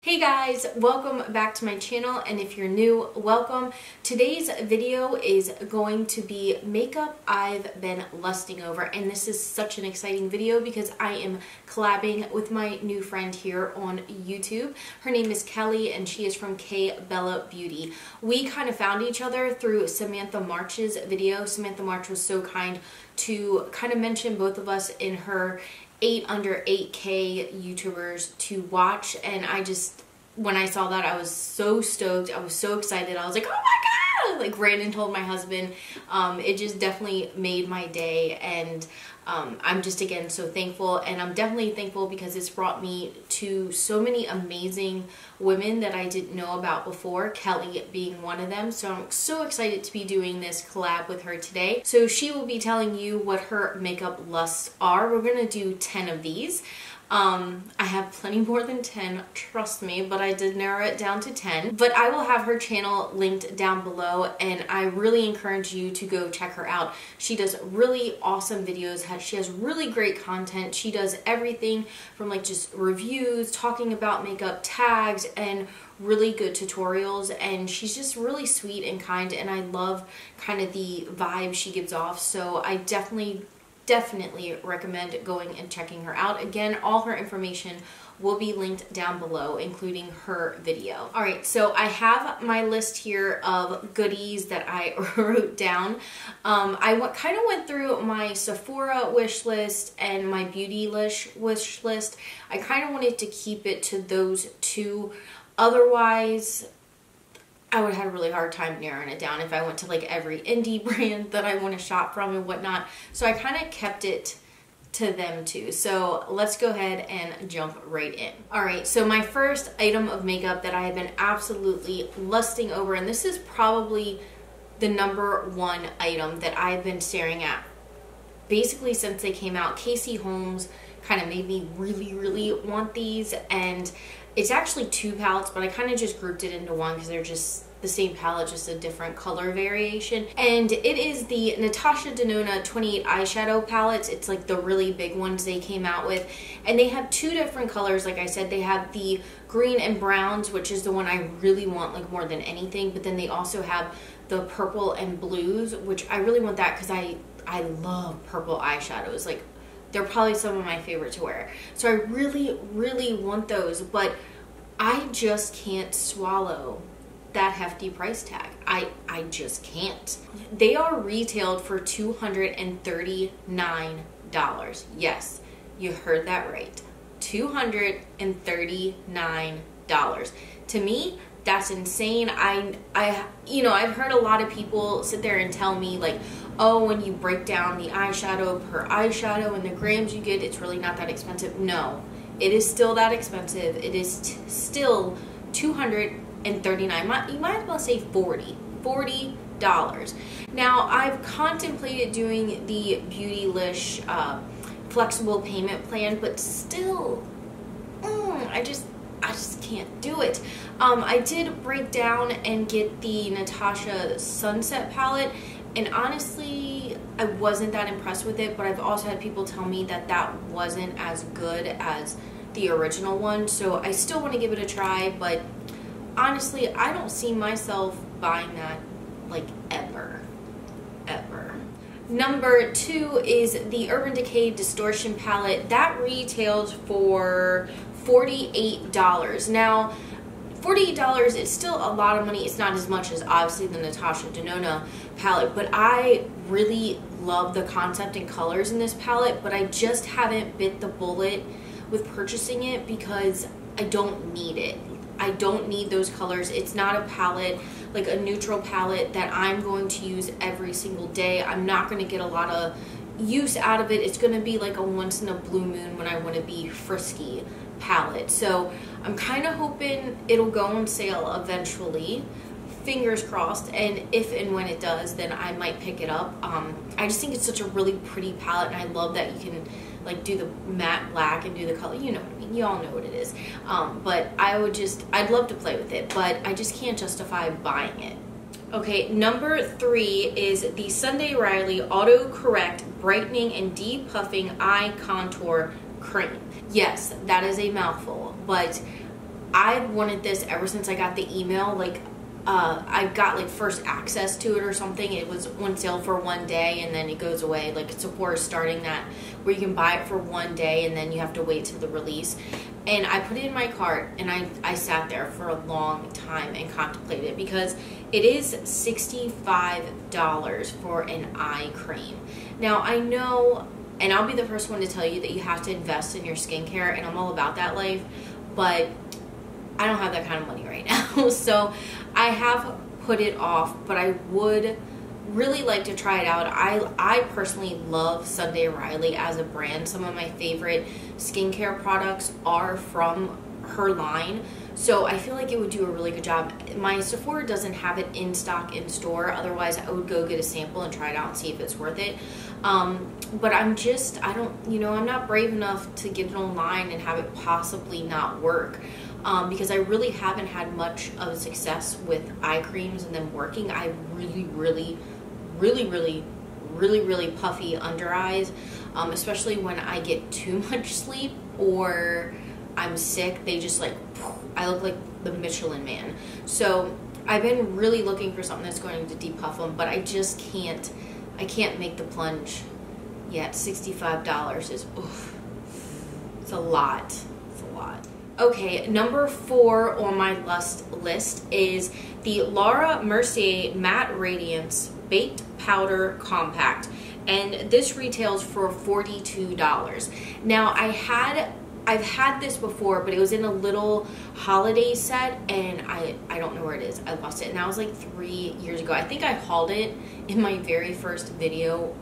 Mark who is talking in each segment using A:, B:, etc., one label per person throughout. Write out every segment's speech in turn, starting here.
A: Hey guys, welcome back to my channel, and if you're new, welcome. Today's video is going to be makeup I've been lusting over, and this is such an exciting video because I am collabing with my new friend here on YouTube. Her name is Kelly and she is from KBellaBeauty. We kind of found each other through Samantha March's video. Samantha March was so kind to kind of mention both of us in her 8 under 8K YouTubers to watch, and when I saw that, I was so stoked. I was so excited. I was like, oh my god! Like, ran and told my husband. It just definitely made my day, and I'm just, again, so thankful. And I'm definitely thankful because it's brought me to so many amazing women that I didn't know about before, Kelly being one of them. So I'm so excited to be doing this collab with her today. So she will be telling you what her makeup lusts are. We're gonna do 10 of these. I have plenty more than 10, trust me, but I did narrow it down to 10. But I will have her channel linked down below, and I really encourage you to go check her out. She does really awesome videos. She has really great content. She does everything from like just reviews, talking about makeup, tags, and really good tutorials, and she's just really sweet and kind, and I love kind of the vibe she gives off. So I definitely recommend going and checking her out. Again, all her information will be linked down below, including her video. Alright, so I have my list here of goodies that I wrote down. I kind of went through my Sephora wish list and my beauty wish list. I kind of wanted to keep it to those two. Otherwise, I would have had a really hard time narrowing it down if I went to like every indie brand that I want to shop from and whatnot. So I kind of kept it to them too. So let's go ahead and jump right in. Alright, so my first item of makeup that I have been absolutely lusting over, and this is probably the #1 item that I've been staring at basically since they came out. Casey Holmes kind of made me really want these, and it's actually 2 palettes, but I kind of just grouped it into one because they're just the same palette, just a different color variation. And it is the Natasha Denona 28 eyeshadow palettes. It's like the really big ones they came out with. And they have 2 different colors. Like I said, they have the green and browns, which is the one I really want like more than anything. But then they also have the purple and blues, which I really want that because I love purple eyeshadows. Like, they're probably some of my favorite to wear. So I really want those, but I just can't swallow that hefty price tag. I just can't. They are retailed for $239. Yes, you heard that right. $239. To me, that's insane. I've heard a lot of people sit there and tell me like, oh, when you break down the eyeshadow per eyeshadow and the grams you get, it's really not that expensive. No, it is still that expensive. It is still $239. You might as well say $40. Now, I've contemplated doing the Beautylish flexible payment plan, but still, I just can't do it. I did break down and get the Natasha Sunset palette, and honestly, I wasn't that impressed with it, but I've also had people tell me that that wasn't as good as the original one, so I still want to give it a try, but honestly, I don't see myself buying that, like, ever. Number 2 is the Urban Decay Distortion palette. That retails for $48. Now, $48 is still a lot of money. It's not as much as obviously the Natasha Denona palette, but I really love the concept and colors in this palette, but I just haven't bit the bullet with purchasing it because I don't need it. I don't need those colors. It's not a palette, like a neutral palette that I'm going to use every single day. I'm not going to get a lot of use out of it. It's going to be like a once in a blue moon when I want to be frisky palette. So I'm kind of hoping it'll go on sale eventually. Fingers crossed, and if and when it does, then I might pick it up. I just think it's such a really pretty palette, and I love that you can like do the matte black and do the color. You know what I mean. You all know what it is. But I'd love to play with it, but I just can't justify buying it. Okay, number 3 is the Sunday Riley Auto Correct Brightening and Depuffing Eye Contour Cream. Yes, that is a mouthful, but I've wanted this ever since I got the email. Like, I got like first access to it or something. It was on sale for one day and then it goes away. Like, Sephora is starting that where you can buy it for one day and then you have to wait till the release. And I put it in my cart and I sat there for a long time and contemplated it, because it is $65 for an eye cream. Now, I know, and I'll be the first one to tell you that you have to invest in your skincare, and I'm all about that life, but I don't have that kind of money right now. So I have put it off, but I would really like to try it out. I personally love Sunday Riley as a brand. Some of my favorite skincare products are from her line, so I feel like it would do a really good job. My Sephora doesn't have it in stock in store, otherwise I would go get a sample and try it out and see if it's worth it. But I'm not brave enough to get it online and have it possibly not work, because I really haven't had much of a success with eye creams and them working. I really puffy under eyes, especially when I get too much sleep or I'm sick. They just like, I look like the Michelin Man. So I've been really looking for something that's going to depuff them, but I just can't. I can't make the plunge yet. $65 is, oof, it's a lot. It's a lot. Okay, number 4 on my list is the Laura Mercier Matte Radiance Baked Powder Compact, and this retails for $42. Now, I've had this before, but it was in a little holiday set, and I don't know where it is. I lost it, and that was like 3 years ago. I think I hauled it in my very first video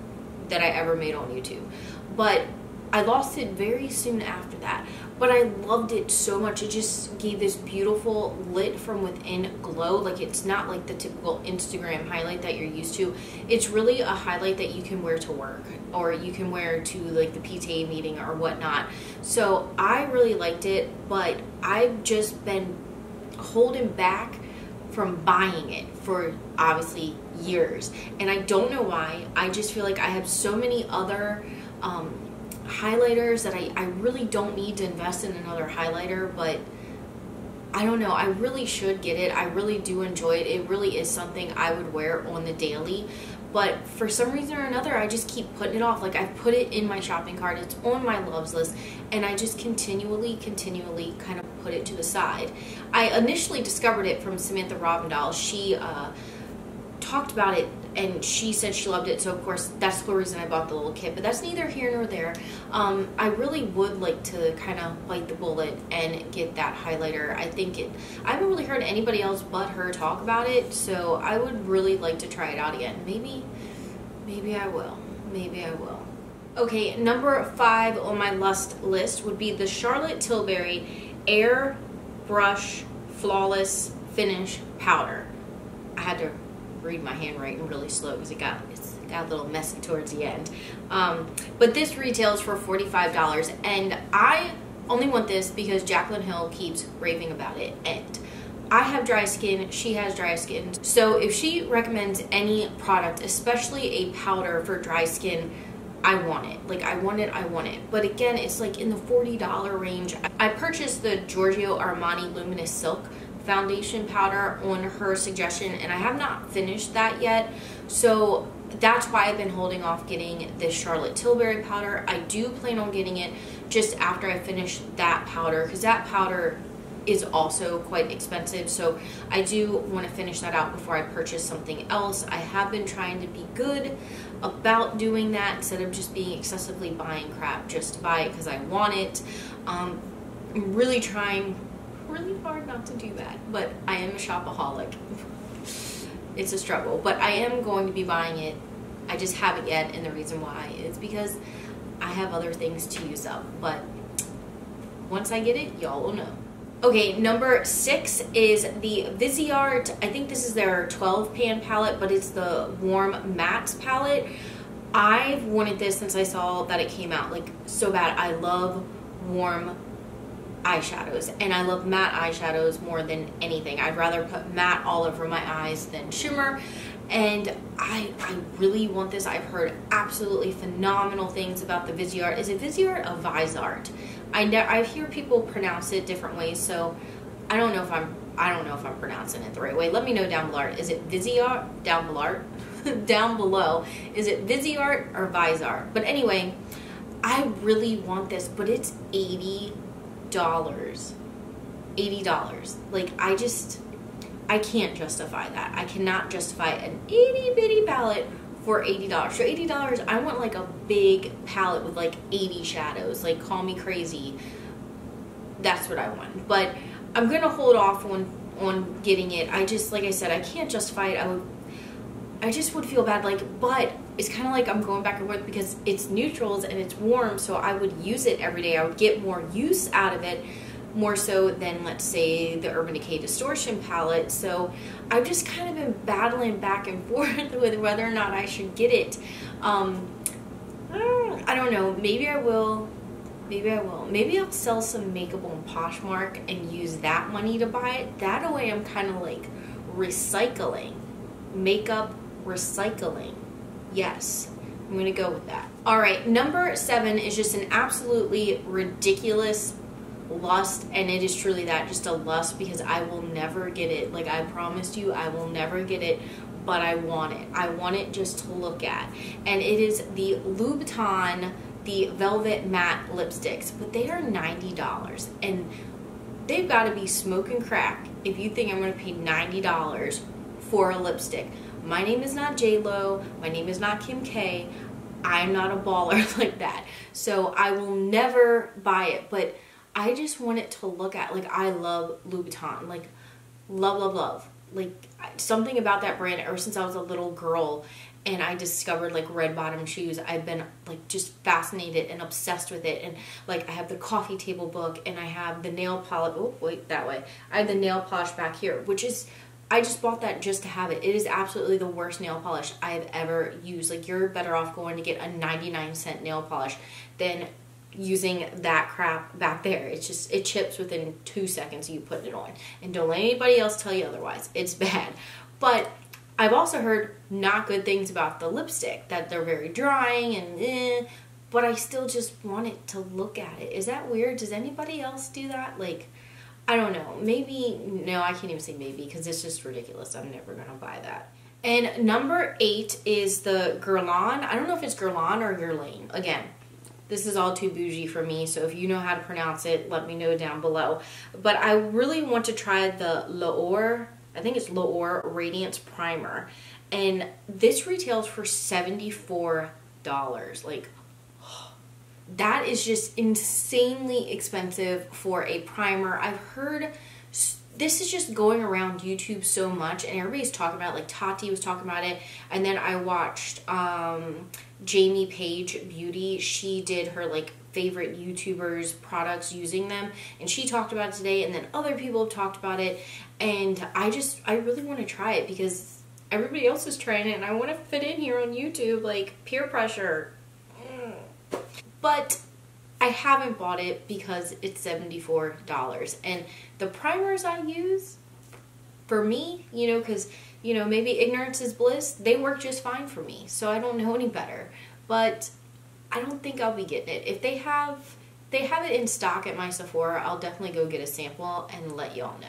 A: that I ever made on YouTube, but I lost it very soon after that. But I loved it so much. It just gave this beautiful lit from within glow. Like, it's not like the typical Instagram highlight that you're used to. It's really a highlight that you can wear to work, or you can wear to like the PTA meeting or whatnot. So I really liked it, but I've just been holding back from buying it for obviously years, and I don't know why. I just feel like I have so many other highlighters that I really don't need to invest in another highlighter, but I don't know. I really should get it. I really do enjoy it. It really is something I would wear on the daily, but for some reason or another, I just keep putting it off. Like, I've put it in my shopping cart. It's on my loves list, and I just continually kind of put it to the side. I initially discovered it from Samantha Ravndal. She talked about it, and she said she loved it, so of course that's the reason I bought the little kit, but that's neither here nor there. I really would like to kind of bite the bullet and get that highlighter. I haven't really heard anybody else but her talk about it, so I would really like to try it out again. Maybe I will. Maybe I will. Okay, number 5 on my list would be the Charlotte Tilbury Air Brush Flawless Finish Powder. I had to read my handwriting really slow because it got a little messy towards the end. But this retails for $45, and I only want this because Jaclyn Hill keeps raving about it, and I have dry skin, she has dry skin, so if she recommends any product, especially a powder for dry skin, I want it. Like, I want it. But again, it's like in the $40 range. I purchased the Giorgio Armani Luminous Silk foundation powder on her suggestion, and I have not finished that yet, so that's why I've been holding off getting this Charlotte Tilbury powder. I do plan on getting it just after I finish that powder, because that powder is also quite expensive, so I do want to finish that out before I purchase something else. I have been trying to be good about doing that instead of just being excessively buying crap just to buy it because I want it. I'm really trying really hard not to do that, but I am a shopaholic. It's a struggle, but I am going to be buying it. I just haven't yet, and the reason why is because I have other things to use up, but once I get it, y'all will know. Okay, number 6 is the Viseart. I think this is their 12 pan palette, but it's the Warm Mattes palette. I've wanted this since I saw that it came out, like, so bad. I love warm eyeshadows, and I love matte eyeshadows more than anything. I'd rather put matte all over my eyes than shimmer, and I really want this. I've heard absolutely phenomenal things about the Viseart. Is it Viseart or Viseart? I hear people pronounce it different ways, so I don't know if I'm pronouncing it the right way. Let me know down below. Is it Viseart? Down below. Down below. Is it Viseart or Viseart? But anyway, I really want this, but it's $80. $80. Like, I can't justify that. I cannot justify an itty bitty palette for $80. For $80, I want like a big palette with like 80 shadows. Like, call me crazy. That's what I want. But I'm gonna hold off on getting it. I just, like I said, I can't justify it. I just would feel bad, like, but it's kind of like I'm going back and forth because it's neutrals and it's warm, so I would use it every day. I would get more use out of it, more so than, let's say, the Urban Decay Distortion palette. So I've just kind of been battling back and forth with whether or not I should get it. I don't know. Maybe I will. Maybe I will. Maybe I'll sell some makeup on Poshmark and use that money to buy it. That way I'm kind of like recycling. Makeup recycling. Yes, I'm gonna go with that. All right, number 7 is just an absolutely ridiculous lust, and it is truly that, just a lust, because I will never get it. Like, I promised you, I will never get it, but I want it. I want it just to look at. And it is the Louboutin, the Velvet Matte Lipsticks, but they are $90, and they've got to be smoking crack if you think I'm gonna pay $90 for a lipstick. My name is not J-Lo. My name is not Kim K. I'm not a baller like that. So I will never buy it, but I just want it to look at. Like, I love Louboutin. Like, love, love, love. Like, something about that brand ever since I was a little girl and I discovered like red bottom shoes. I've been like just fascinated and obsessed with it. And like, I have the coffee table book and I have the nail polish. Oh, wait, that way. I have the nail polish back here, which is, I just bought that just to have it. It is absolutely the worst nail polish I've ever used. Like, you're better off going to get a 99-cent nail polish than using that crap back there. It's just, it chips within 2 seconds you put it on. And don't let anybody else tell you otherwise. It's bad. But I've also heard not good things about the lipstick, that they're very drying and but I still just want it to look at it. Is that weird? Does anybody else do that? Like, I don't know. Maybe, no, I can't even say maybe because it's just ridiculous. I'm never going to buy that. And number 8 is the Guerlain. I don't know if it's Guerlain or Guerlain. Again, this is all too bougie for me, so if you know how to pronounce it, let me know down below. But I really want to try the L'Or, I think it's L'Or Radiance Primer. And this retails for $74. Like, that is just insanely expensive for a primer. I've heard this is just going around YouTube so much and everybody's talking about it. Like, Tati was talking about it, and then I watched Jamie Page Beauty. She did her like favorite YouTubers products using them, and she talked about it today, and then other people have talked about it, and I really want to try it because everybody else is trying it and I want to fit in here on YouTube. Like, peer pressure. But I haven't bought it because it's $74. And the primers I use, for me, you know, because, you know, maybe ignorance is bliss, they work just fine for me. So I don't know any better. But I don't think I'll be getting it. If they have it in stock at my Sephora, I'll definitely go get a sample and let y'all know.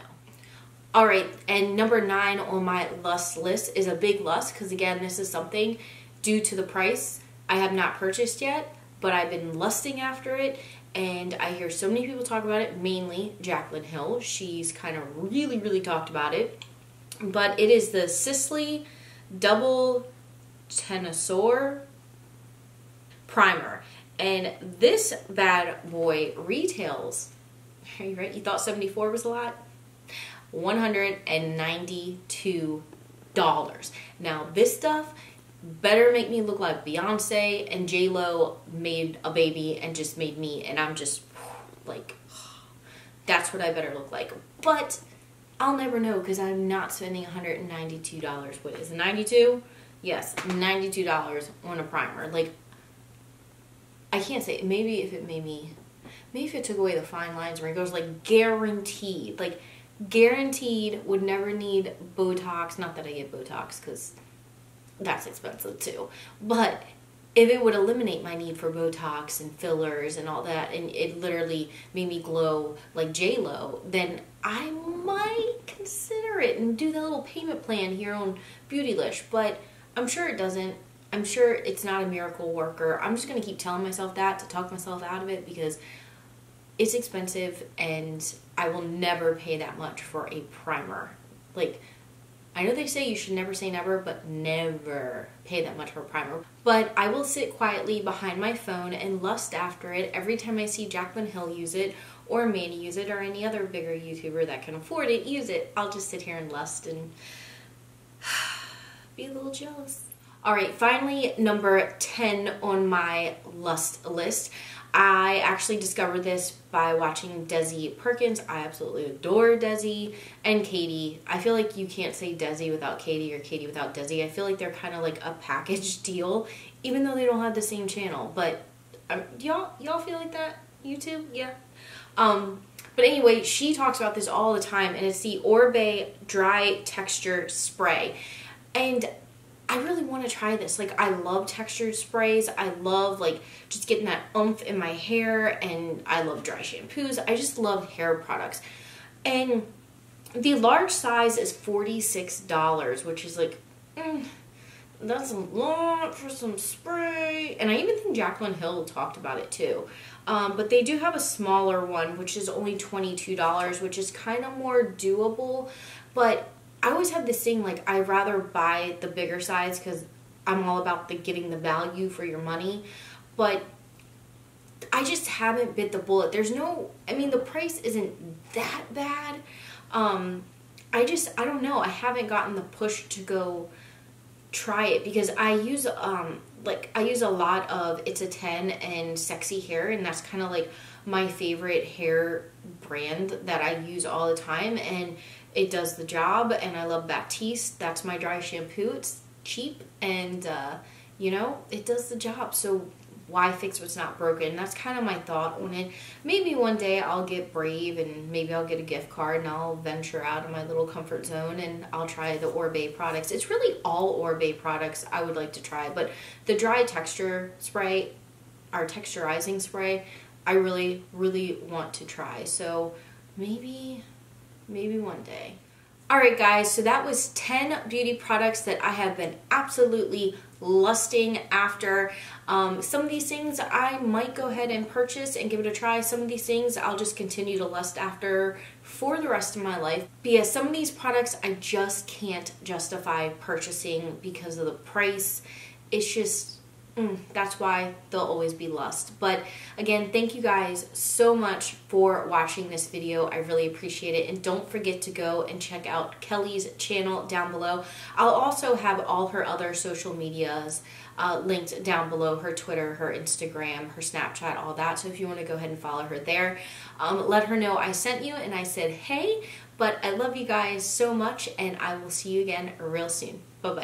A: All right, and number 9 on my lust list is a big lust because, again, this is something due to the price I have not purchased yet. But I've been lusting after it, and I hear so many people talk about it, mainly Jaclyn Hill. She's kind of really talked about it. But it is the Sisley Double Tenosure Primer. And this bad boy retails, are you ready? You thought 74 was a lot? $192. Now, this stuff better make me look like Beyonce and J-Lo made a baby and just made me, and I'm just like, that's what I better look like. But I'll never know because I'm not spending $192. What is it, 92? Yes, $92 on a primer. Like, I can't say, maybe if it made me, maybe if it took away the fine lines and wrinkles, like, guaranteed. Like, guaranteed would never need Botox. Not that I get Botox because that's expensive too. But if it would eliminate my need for Botox and fillers and all that, and it literally made me glow like J-Lo, then I might consider it and do the little payment plan here on Beautylish. But I'm sure it doesn't. I'm sure it's not a miracle worker. I'm just going to keep telling myself that to talk myself out of it, because it's expensive and I will never pay that much for a primer. Like, I know they say you should never say never, but never pay that much for a primer. But I will sit quietly behind my phone and lust after it every time I see Jaclyn Hill use it, or Manny use it, or any other bigger YouTuber that can afford it use it. I'll just sit here and lust and be a little jealous. Alright, finally, number 10 on my lust list. I actually discovered this by watching Desi Perkins. I absolutely adore Desi and Katie. I feel like you can't say Desi without Katie or Katie without Desi. I feel like they're kind of like a package deal, even though they don't have the same channel. But y'all feel like that? YouTube? Yeah. But anyway, she talks about this all the time, and it's the Orbe Dry Texture Spray. And I really want to try this. Like, I love textured sprays. I love, like, just getting that oomph in my hair, and I love dry shampoos. I just love hair products. And the large size is $46, which is like, that's a lot for some spray. And I even think Jaclyn Hill talked about it too. But they do have a smaller one, which is only $22, which is kind of more doable. But I always have this thing, like, I'd rather buy the bigger size because I'm all about getting the value for your money. But I just haven't bit the bullet. There's no, I mean, the price isn't that bad. I don't know. I haven't gotten the push to go try it, because I use, I use a lot of It's a 10 and Sexy Hair, and that's kind of like my favorite hair brand that I use all the time, and it does the job. And I love Baptiste. That's my dry shampoo. It's cheap, and you know, it does the job. So why fix what's not broken? That's kind of my thought on it. Maybe one day I'll get brave, and maybe I'll get a gift card, and I'll venture out of my little comfort zone, and I'll try the Orbe products. It's really all Orbe products I would like to try, but the dry texture spray, our texturizing spray, I really, really want to try. So maybe one day. Alright guys, so that was 10 beauty products that I have been absolutely lusting after. Some of these things I might go ahead and purchase and give it a try. Some of these things I'll just continue to lust after for the rest of my life. But yeah, some of these products I just can't justify purchasing because of the price. It's just, that's why they'll always be lust. But again, thank you guys so much for watching this video. I really appreciate it. And don't forget to go and check out Kelly's channel down below. I'll also have all her other social medias linked down below, her Twitter, her Instagram, her Snapchat, all that. So if you want to go ahead and follow her there, let her know I sent you and I said hey. But I love you guys so much, and I will see you again real soon. Bye-bye.